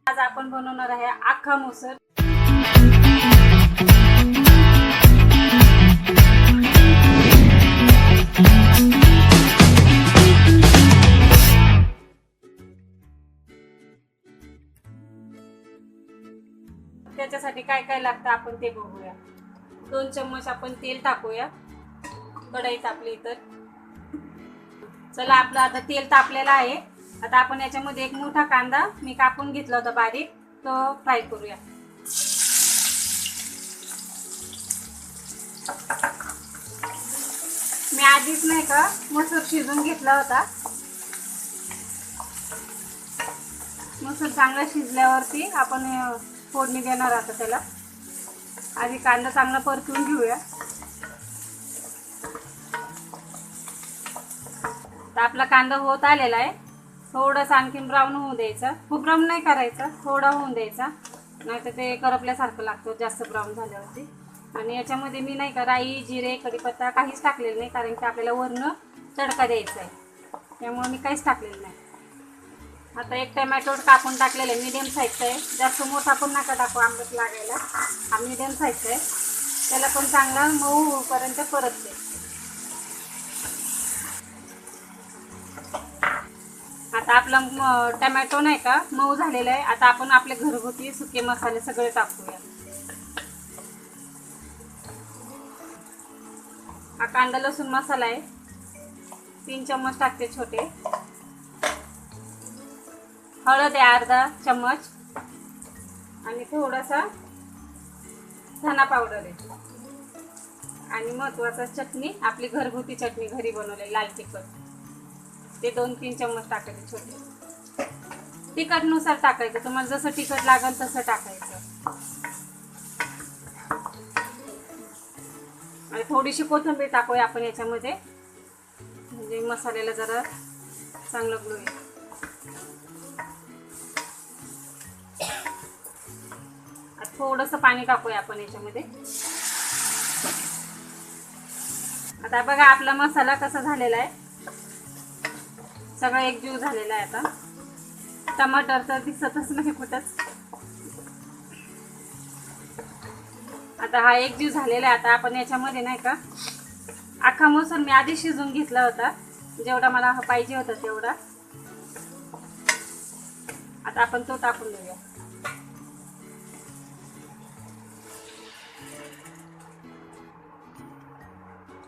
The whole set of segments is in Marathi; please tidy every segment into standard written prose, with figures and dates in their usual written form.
आज आपण बनवणार आहे अख्खा मोसर। त्याच्यासाठी काय काय लागतं आपण ते बघूया। 2 चम्मच आपण तेल टाकूया कढई तापली तर। चला आपलं आता तेल तापलेलं आहे। आता आपण याच्यामध्ये एक मोठा कांदा मी कापून घेतला होता बारीक, तो फ्राय करूया। मी आधीच नाही का मसूर शिजून घेतला होता। मसूर चांगला शिजल्यावरती आपण फोडणी देणार आता त्याला। आधी कांदा चांगला परतून घेऊया। तर आपला कांदा होत आलेला आहे। थोडंसं आणखीन ब्राऊन होऊ द्यायचा, खूप ब्राऊन नाही करायचा, थोडा होऊन द्यायचा, नाहीतर ते करपल्यासारखं लागतं जास्त ब्राऊन झाल्यावरती। आणि याच्यामध्ये मी नाही का राई, जिरे, कढीपत्ता काहीच टाकलेलं नाही, कारण की आपल्याला वरनं तडका द्यायचा आहे, त्यामुळे मी काहीच टाकलेलं नाही। आता एक टोमॅटो कापून टाकलेला आहे, मीडियम साईजचा आहे, जास्त मोठा पण नका टाकू आंबट लागायला। हा मीडियम साईजचा आहे, त्याला पण चांगला मऊ होईपर्यंत परतते। आता आपला टोमॅटो नाही का मऊ झालेला आहे। आता आपण आपले घरगुती सुके मसाले सगळे टाकूया। हा कांदा लसूण मसाला आहे, 3 चम्मच टाकते छोटे। हळद आहे अर्धा चम्मच, आणि थोडासा धना पावडर आहे, आणि महत्वाचा चटणी, आपली घरगुती चटणी घरी बनवलेली लाल तिखट, ते 2-3 चम्मच टाकायचे छोटे। तिखटनुसार टाकायचं, तुम्हाला जसं तिखट लागेल तसं टाकायचं। आणि थोडीशी कोथिंबीर टाकूया आपण याच्यामध्ये, म्हणजे मसाल्याला जरा चांगलं ग्लो येईल। थोडंसं पाणी टाकूया आपण याच्यामध्ये। आता बघा आपला मसाला कसा झालेला आहे, सगळं एकजीव झालेला आहे। आता टमाटर तर दिसतच नाही कुठंच। आता हा एकजीव झालेला आहे। आता आपण याच्यामध्ये नाही का अख्खा मोसर मी आधी शिजून घेतला होता, जेवढा मला पाहिजे होता तेवढा। आता आपण तो टाकून देऊया।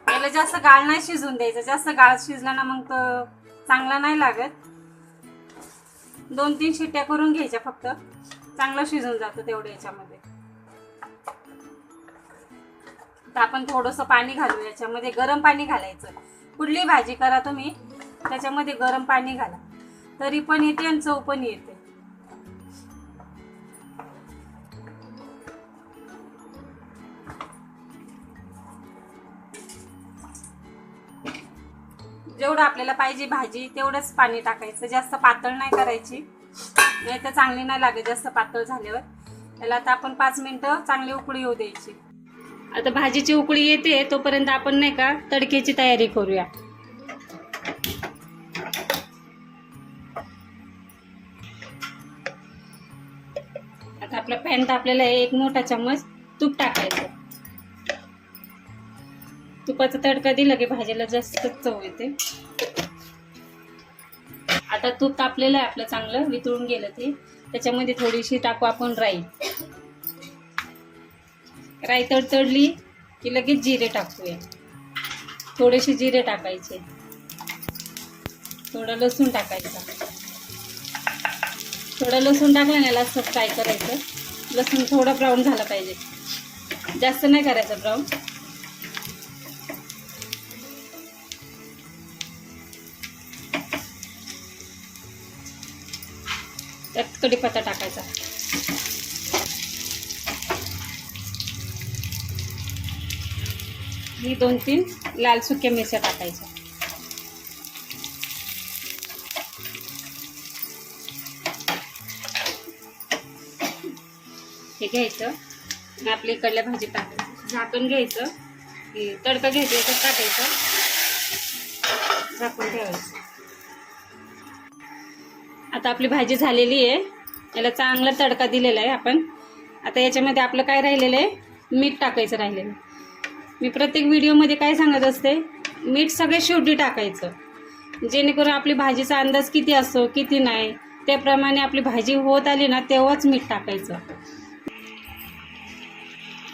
याला जास्त गाळ नाही शिजून द्यायचं, जास्त गाळ शिजला ना मग तो चांगला नाही लागत। 2-3 शिट्ट्या करून घ्यायच्या फक्त, चांगलं शिजून जातं तेवढं याच्यामध्ये। तर आपण थोडंसं पाणी घालू याच्यामध्ये, गरम पाणी घालायचं। कुठली भाजी करा तुम्ही त्याच्यामध्ये गरम पाणी घाला, तरी पण येते आणि चव पण येते। जेवढं आपल्याला पाहिजे भाजी तेवढंच पाणी टाकायचं, जास्त पातळ नाही करायची, नाही तर चांगली नाही लागत जास्त पातळ झाल्यावर। त्याला आता आपण 5 मिनिटं चांगली उकळी येऊ द्यायची। आता भाजीची उकळी येते तोपर्यंत आपण नाही का तडक्याची तयारी करूया। आता आपला पॅन तापलेला आहे, 1 मोठा चम्मच तूप टाकायचं। तुपाचा तडका दिला की भाजीला जास्त चव येते। आता तूप तापलेलं आहे आपलं, चांगलं वितळून गेलं ते। त्याच्यामध्ये थोडीशी टाकू आपण राई। राई तडतडली की लगेच जिरे टाकूया, थोडेसे जिरे टाकायचे, थोडं लसूण टाकायचं। थोडं लसूण टाकलं याला असं फ्राय करायचं। लसूण थोडं ब्राऊन झालं पाहिजे, जास्त नाही करायचं ब्राऊन। त्यात कढीपत्ता टाकायचा, ही 2-3 लाल सुक्या मिरच्या टाकायच्या। हे घ्यायचं आणि आपल्या इकडल्या भाजी टाकायचं, झाकून घ्यायचं, तडका घ्यायचा, याच्यात टाकायचं, झाकून ठेवायचं। आता आपली भाजी झालेली आहे, याला चांगला तडका दिलेला आहे आपण. आता याच्यामध्ये आपलं काय राहिलेलं आहे, मीठ टाकायचं राहिलेलं आहे. मी प्रत्येक व्हिडिओमध्ये काय सांगत असते, मीठ सगळे शेवटी टाकायचं, जेणेकरून आपली भाजीचा अंदाज किती असतो किती नाही त्याप्रमाणे आपली भाजी होत आली ना तेव्हाच मीठ टाकायचं.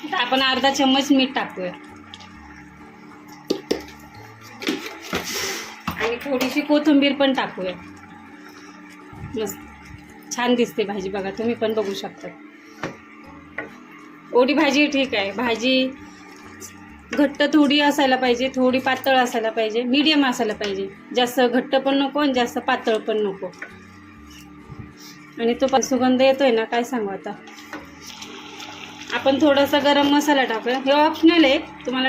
आता आपण अर्धा चम्मच मीठ टाकूया आणि थोडीशी कोथिंबीर पण टाकूया. मस्त छान दिसते भाजी बघा, तुम्ही पण बघू शकता. ओली भाजी ठीक आहे, भाजी घट्ट थोडी असायला पाहिजे, थोडी पातळ असायला पाहिजे, मीडियम असायला पाहिजे. जास्त घट्ट पण नको आणि जास्त पातळ पण नको. आणि तो पण सुगंध येतोय ना काय सांगू. आता आपण थोडासा गरम मसाला टाकूया. हे ऑप्शनल आहे, तुम्हाला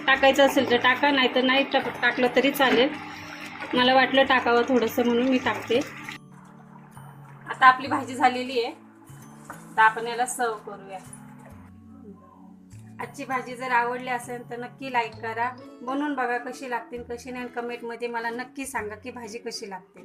टाकायचं असेल तर टाका, नाही तर नाही टाकलं तरी चालेल. मला वाटलं टाकावं थोडंसं म्हणून मी टाकते. आता आपली भाजी झालेली आहे, तर आपण याला सर्व करूया. आजची भाजी जर आवडली असेल तर नक्की लाईक करा, बनवून बघा कशी लागते कशी नाही. कमेंटमध्ये मला नक्की सांगा की भाजी कशी लागते.